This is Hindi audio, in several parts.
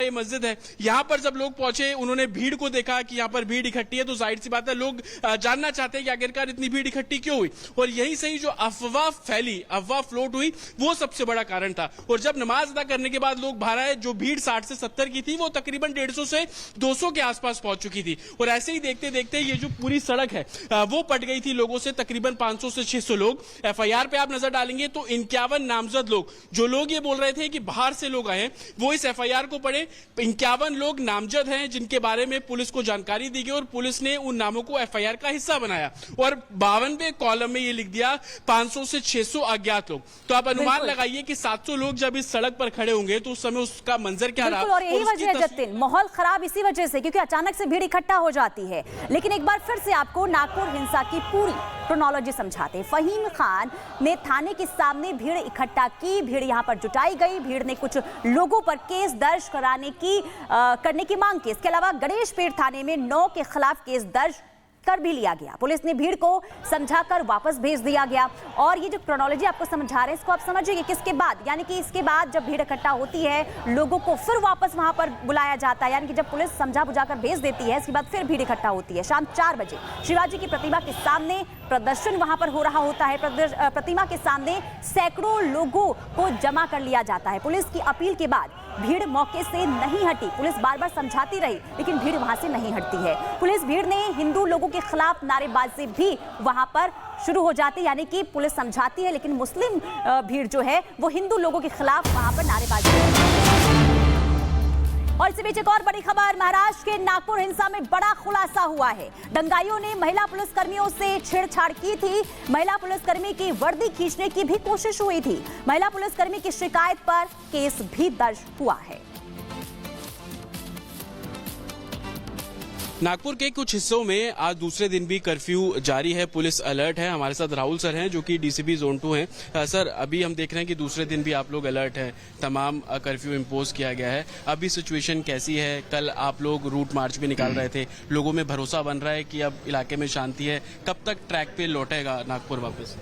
ये मस्जिद है। यहाँ पर जब लोग पहुंचे, उन्होंने भीड़ को देखा कि यहाँ पर भीड़ इकट्ठी है, तो जाहिर सी बात है लोग जानना चाहते हैं कि आखिरकार इतनी भीड़ इकट्ठी क्यों हुई। और यही सही जो अफवाह फैली, अफवाह फ्लोट हुई, वो सबसे बड़ा कारण था। और जब नमाज अदा करने के बाद लोग बाहर आए, जो भीड़ 60 से 70 की थी वो तकरीबन 150 से 200 के आसपास पहुंच चुकी थी। और ऐसे ही देखते देखते ये जो पूरी सड़क है वो पट गई थी लोगों से, तकरीबन 500 से 600 लोग। एफआईआर पे आप नजर डालेंगे तो 51 नामजद लोग, जो लोग ये बोल रहे थे कि बाहर से लोग आए हैं, वो इस एफआईआर को पढ़े। 51 लोग नामजद हैं जिनके बारे में पुलिस को जानकारी दी गई और पुलिस ने उन नामों को एफआईआर का हिस्सा बनाया और 52वें कॉलम में ये लिख दिया 500 से 600 अज्ञात लोग। तो आप अनुमान लगाइए कि 700 लोग जब इस सड़क पर खड़े होंगे तो उस समय उसका मंजर क्या रहा। और यही वजह है जतिन, माहौल खराब इसी वजह से, क्योंकि अचानक से भीड़ इकट्ठा हो जाती है। लेकिन एक बार फिर से आपको नागपुर हिंसा की पूरी क्रोनोलॉजी समझाते। फहीम खान ने थाने के सामने भीड़ इकट्ठा की, भीड़ यहां पर जुटाई गई, भीड़ ने कुछ लोगों पर केस दर्ज करने की मांग की। इसके अलावा गणेशपेट थाने में 9 के खिलाफ केस दर्ज कर भी लिया गया। पुलिस ने भीड़ को समझाकर वापस भेज दिया गया। और ये जो क्रोनोलॉजी आपको समझा रहे हैं, इसको आप समझिए किसके बाद, यानी कि इसके बाद जब भीड़ इकट्ठा होती है, लोगों को फिर वापस वहां पर बुलाया जाता है, यानी कि जब पुलिस समझा बुझाकर भेज देती है, इसके बाद फिर भीड़ इकट्ठा होती है। शाम 4 बजे शिवाजी की प्रतिमा के सामने प्रदर्शन वहां पर हो रहा होता है। प्रतिमा के सामने सैकड़ों लोगों को जमा कर लिया जाता है। पुलिस की अपील के बाद भीड़ मौके से नहीं हटी। पुलिस बार बार समझाती रही, लेकिन भीड़ वहां से नहीं हटती है। पुलिस भीड़ ने हिंदू लोगों के खिलाफ नारेबाजी भी वहां पर शुरू हो जाती है, यानी कि पुलिस समझाती है लेकिन मुस्लिम भीड़ जो है वो हिंदू लोगों के खिलाफ वहां पर नारेबाजी। और इसी बीच एक और बड़ी खबर, महाराष्ट्र के नागपुर हिंसा में बड़ा खुलासा हुआ है। दंगाइयों ने महिला पुलिसकर्मियों से छेड़छाड़ की थी, महिला पुलिसकर्मी की वर्दी खींचने की भी कोशिश हुई थी। महिला पुलिसकर्मी की शिकायत पर केस भी दर्ज हुआ है। नागपुर के कुछ हिस्सों में आज दूसरे दिन भी कर्फ्यू जारी है, पुलिस अलर्ट है। हमारे साथ राहुल सर हैं जो कि डीसीपी जोन 2 हैं। सर, अभी हम देख रहे हैं कि दूसरे दिन भी आप लोग अलर्ट हैं, तमाम कर्फ्यू इम्पोज किया गया है। अभी सिचुएशन कैसी है? कल आप लोग रूट मार्च भी निकाल रहे थे, लोगों में भरोसा बन रहा है कि अब इलाके में शांति है, कब तक ट्रैक पे लौटेगा नागपुर वापस?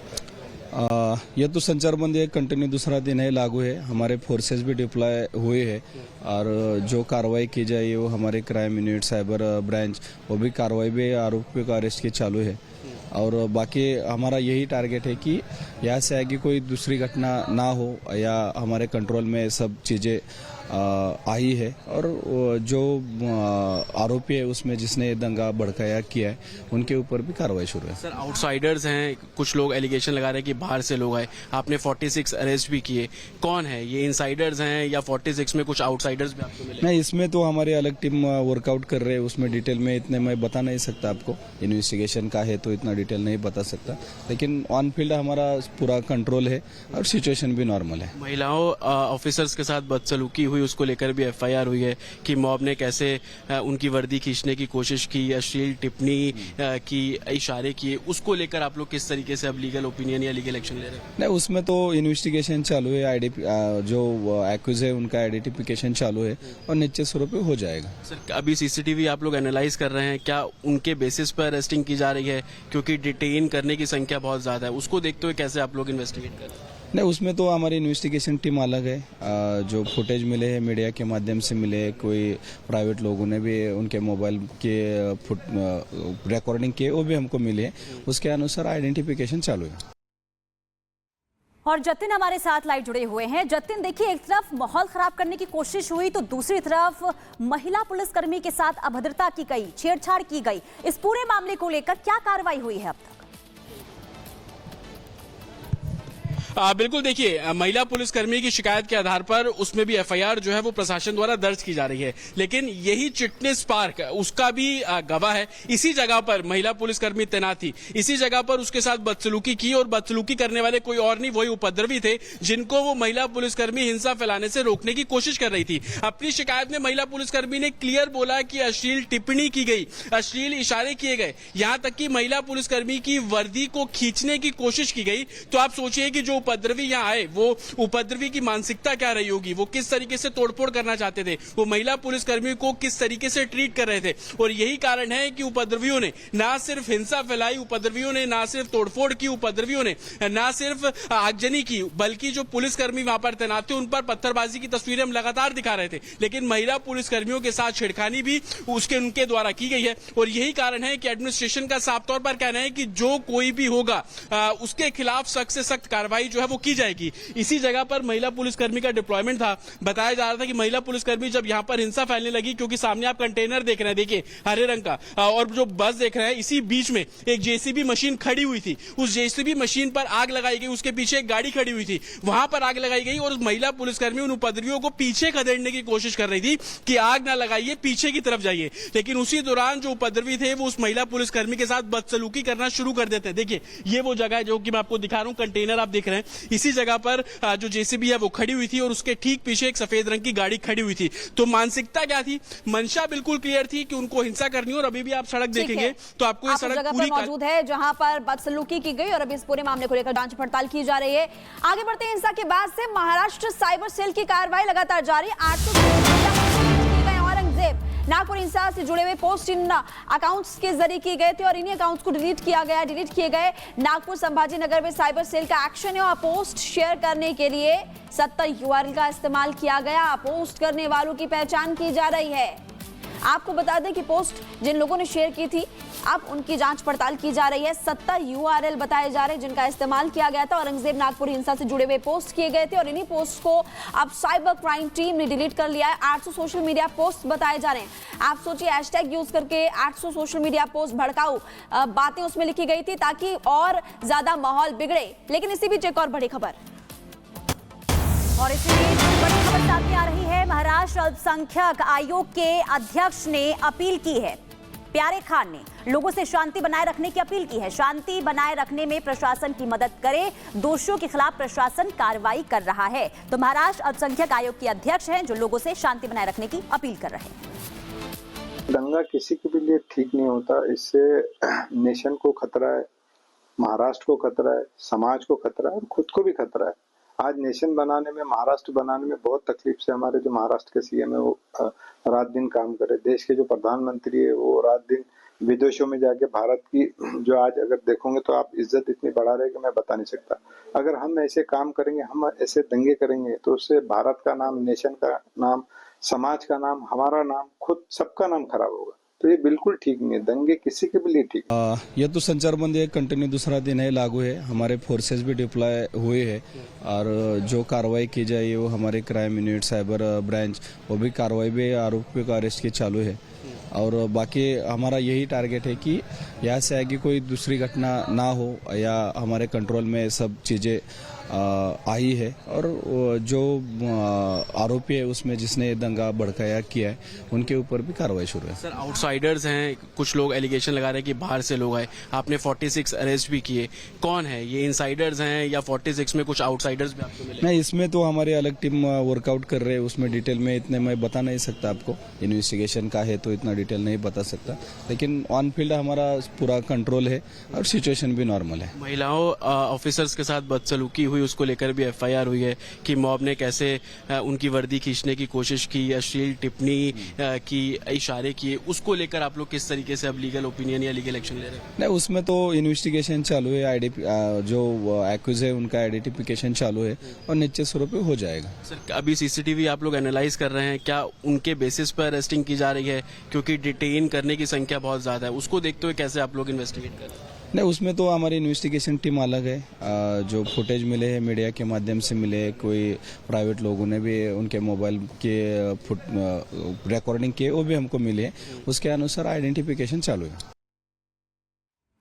यह तो संचारबंदी कंटिन्यू दूसरा दिन है, लागू है। हमारे फोर्सेस भी डिप्लॉय हुए हैं और जो कार्रवाई की जाए वो हमारे क्राइम यूनिट, साइबर ब्रांच, वो भी कार्रवाई भी आरोपियों को अरेस्ट की चालू है। और बाकी हमारा यही टारगेट है कि यहाँ से आगे कोई दूसरी घटना ना हो या हमारे कंट्रोल में सब चीज़ें आई है। और जो आरोपी है उसमें जिसने दंगा भड़काया किया है, उनके ऊपर भी कार्रवाई शुरू है। सर, आउटसाइडर्स हैं, कुछ लोग एलिगेशन लगा रहे हैं कि बाहर से लोग आए, आपने 46 अरेस्ट भी किए, कौन है ये? इनसाइडर्स हैं या 46 में कुछ आउटसाइडर्स भी आपको मिले? नहीं, इसमें तो हमारी अलग टीम वर्कआउट कर रहे हैं, उसमें डिटेल में इतने मैं बता नहीं सकता आपको, इन्वेस्टिगेशन का है तो इतना डिटेल नहीं बता सकता, लेकिन ऑन फील्ड हमारा पूरा कंट्रोल है और सिचुएशन भी नॉर्मल है। महिलाओं ऑफिसर्स के साथ बदसलूकी हुई, उसको लेकर भी एफआईआर हुई है कि मॉब ने कैसे उनकी वर्दी खींचने की कोशिश की, अश्लील टिप्पणी की, इशारे किए, उसको लेकर आप लोग किस तरीके से अब लीगल ओपिनियन या लीगल एक्शन ले रहे हैं? नहीं, उसमें तो इन्वेस्टिगेशन चालू है, जो एक्यूज है उनका आइडेंटिफिकेशन चालू है और निश्चित स्वरूप हो जाएगा। सर, अभी सीसीटीवी आप लोग एनालाइज कर रहे हैं, क्या उनके बेसिस पर अरेस्टिंग की जा रही है? क्योंकि डिटेन करने की संख्या बहुत ज्यादा है, उसको देखते हुए कैसे आप लोग इन्वेस्टिगेट कर रहे हैं? नहीं, उसमें तो हमारी इन्वेस्टिगेशन टीम अलग है। जो फुटेज मिले हैं मीडिया के माध्यम से मिले, कोई प्राइवेट लोगों ने भी उनके मोबाइल के रिकॉर्डिंग किए, वो भी हमको मिले, उसके अनुसार आइडेंटिफिकेशन चालू है। और जतिन हमारे साथ लाइव जुड़े हुए हैं। जतिन, देखिए, एक तरफ माहौल खराब करने की कोशिश हुई तो दूसरी तरफ महिला पुलिसकर्मी के साथ अभद्रता की गई, छेड़छाड़ की गई। इस पूरे मामले को लेकर क्या कार्रवाई हुई है अब तक? बिल्कुल, देखिए, महिला पुलिसकर्मी की शिकायत के आधार पर उसमें भी एफआईआर जो है वो प्रशासन द्वारा दर्ज की जा रही है, लेकिन यही चिटनेस पार्क उसका भी गवाह है। इसी जगह पर महिला पुलिसकर्मी तैनात थी, इसी जगह पर उसके साथ बदसलूकी की और बदसलूकी करने वाले कोई और नहीं, वही उपद्रवी थे जिनको वो महिला पुलिसकर्मी हिंसा फैलाने से रोकने की कोशिश कर रही थी। अपनी शिकायत में महिला पुलिसकर्मी ने क्लियर बोला कि अश्लील टिप्पणी की गई, अश्लील इशारे किए गए, यहां तक कि महिला पुलिसकर्मी की वर्दी को खींचने की कोशिश की गई। तो आप सोचिए कि जो उपद्रवी यहाँ आए वो उपद्रवी की मानसिकता क्या रही होगी, वो किस तरीके से तोड़फोड़ करना चाहते थे, वो महिला पुलिसकर्मियों को किस तरीके से ट्रीट कर रहे थे। और यही कारण है कि उपद्रवियों ने ना सिर्फ हिंसा फैलाई, उपद्रवियों ने ना सिर्फ तोड़फोड़ की, उपद्रवियों ने ना सिर्फ आगजनी की, बल्कि जो पुलिसकर्मी वहां पर तैनात थे उन पर पत्थरबाजी की तस्वीरें हम लगातार दिखा रहे थे। लेकिन महिला पुलिसकर्मियों के साथ छेड़खानी भी उनके द्वारा की गई है। और यही कारण है कि एडमिनिस्ट्रेशन का साफ तौर पर कहना है कि जो कोई भी होगा उसके खिलाफ सख्त से सख्त कार्रवाई जो है वो की जाएगी। इसी जगह पर महिला पुलिसकर्मी का डिप्लॉयमेंट था। बताया जा रहा था कि महिला पुलिसकर्मी जब यहां पर हिंसा फैलने लगी, क्योंकि सामने आप कंटेनर देख रहे हैं, देखिए हरे रंग का, और जो बस देख रहे हैं, इसी बीच में एक जेसीबी मशीन खड़ी हुई थी। उस जेसीबी मशीन पर आग लगाई गई, उसके पीछे एक गाड़ी खड़ी हुई थी, वहां पर आग लगाई गई और उस महिला पुलिसकर्मी उन उपद्रवियों को पीछे खदेड़ने की कोशिश कर रही थी कि आग ना लगाइए, पीछे की तरफ जाइए। लेकिन उसी दौरान जो उपद्रवी थे वो उस महिला पुलिसकर्मी के साथ बदसलूकी करना शुरू कर देते हैं। देखिए ये वो जगह है जो कि मैं आपको दिखा रहा हूं, कंटेनर आप देख रहे हैं, इसी जगह पर जो जेसीबी है वो खड़ी हुई थी और उसके ठीक पीछे एक सफेद रंग की गाड़ी खड़ी हुई थी। तो मानसिकता क्या थी, मंशा बिल्कुल क्लियर थी कि उनको हिंसा करनी हो। और अभी भी आप सड़क देखेंगे तो आपको ये सड़क पूरी मौजूद है जहां पर बदसलूकी की गई और अभी इस पूरे मामले को लेकर जांच पड़ताल की जा रही है। आगे बढ़ते हैं। हिंसा के बाद से महाराष्ट्र साइबर सेल की कार्रवाई लगातार जारी। 800 औरंगजेब नागपुर हिंसा से जुड़े हुए पोस्ट इन अकाउंट्स के जरिए किए गए थे और इन्हीं अकाउंट्स को डिलीट किए गए। नागपुर संभाजी नगर में साइबर सेल का एक्शन है और पोस्ट शेयर करने के लिए 70 URL का इस्तेमाल किया गया। पोस्ट करने वालों की पहचान की जा रही है। आपको बता दें कि पोस्ट जिन लोगों ने शेयर की थी अब उनकी जांच पड़ताल की जा रही है। 70 URL बताए जा रहे हैं जिनका इस्तेमाल किया गया था। औरंगजेब नागपुर हिंसा से जुड़े हुए पोस्ट किए गए थे और इन्हीं पोस्ट को अब साइबर क्राइम टीम ने डिलीट कर लिया है। 800 सोशल मीडिया पोस्ट बताए जा रहे हैं। आप सोचिए हैशटैग यूज करके 800 सोशल मीडिया पोस्ट, भड़काऊ बातें उसमें लिखी गई थी ताकि और ज्यादा माहौल बिगड़े। लेकिन इसी बीच एक और बड़ी खबर, और इसी बीच बड़ी खबर सामने आ रही है। महाराष्ट्र अल्पसंख्यक आयोग के अध्यक्ष ने अपील की है। प्यारे खान ने लोगों से शांति बनाए रखने की अपील की है। शांति बनाए रखने में प्रशासन की मदद करे, दोषियों के खिलाफ प्रशासन कार्रवाई कर रहा है। तो महाराष्ट्र अल्पसंख्यक आयोग के अध्यक्ष हैं जो लोगों से शांति बनाए रखने की अपील कर रहे हैं। दंगा किसी के भी लिए ठीक नहीं होता। इससे नेशन को खतरा है, महाराष्ट्र को खतरा है, समाज को खतरा है और खुद को भी खतरा है। आज नेशन बनाने में, महाराष्ट्र बनाने में बहुत तकलीफ से हमारे जो महाराष्ट्र के सीएम है वो रात दिन काम करे। देश के जो प्रधानमंत्री है वो रात दिन विदेशों में जाके भारत की जो आज अगर देखोगे तो आप इज्जत इतनी बढ़ा रहे कि मैं बता नहीं सकता। अगर हम ऐसे काम करेंगे, हम ऐसे दंगे करेंगे तो उससे भारत का नाम, नेशन का नाम, समाज का नाम, हमारा नाम, खुद सबका नाम खराब होगा। तो ये बिल्कुल ठीक नहीं है। दंगे किसी के भी लिए ठीक। यह तो संचारबंदी कंटिन्यू दूसरा दिन है लागू है। हमारे फोर्सेस भी डिप्लॉय हुए हैं और जो कार्रवाई की जाए वो हमारे क्राइम यूनिट, साइबर ब्रांच, वो भी कार्रवाई भी आरोपियों का अरेस्ट की चालू है। और बाकी हमारा यही टारगेट है कि यहाँ से आगे कोई दूसरी घटना ना हो या हमारे कंट्रोल में सब चीज़ें आई है। और जो आरोपी है उसमें जिसने दंगा भड़काया किया है उनके ऊपर भी कार्रवाई शुरू है। सर आउटसाइडर्स हैं, कुछ लोग एलिगेशन लगा रहे हैं कि बाहर से लोग आए, आपने 46 अरेस्ट भी किए, कौन है ये? इनसाइडर्स हैं या 46 में कुछ आउटसाइडर्स भी आपको मिले? नहीं, इसमें तो हमारी अलग टीम वर्कआउट कर रहे हैं। उसमें डिटेल में इतने मैं बता नहीं सकता आपको, इन्वेस्टिगेशन का है तो इतना डिटेल नहीं बता सकता। लेकिन ऑन फील्ड हमारा पूरा कंट्रोल है और सिचुएशन भी नॉर्मल है। महिलाओं ऑफिसर्स के साथ बदसलूकी हुई उसको लेकर भी FIR हुई है कि मॉब ने कैसे उनकी वर्दी खींचने की कोशिश की, अश्लील टिप्पणी की, इशारे किए, उसको लेकर आप लोग किस तरीके से अब लीगल ओपिनियन या लीगल एक्शन ले रहे हैं? नहीं, उसमें तो इन्वेस्टिगेशन चालू है। जो एक्यूज है उनका आइडेंटिफिकेशन चालू है और निश्चित स्वरूप हो जाएगा। सर अभी CCTV आप लोग एनालाइज कर रहे हैं, क्या उनके बेसिस पर अरेस्टिंग की जा रही है? क्योंकि डिटेन करने की संख्या बहुत ज्यादा है, उसको देखते हुए कैसे आप लोग इन्वेस्टिगेट कर रहे हैं? नहीं, उसमें तो हमारी इन्वेस्टिगेशन टीम अलग है। जो फुटेज मिले हैं मीडिया के माध्यम से मिले, कोई प्राइवेट लोगों ने भी उनके मोबाइल के रिकॉर्डिंग किए वो भी हमको मिले, उसके अनुसार आइडेंटिफिकेशन चालू है।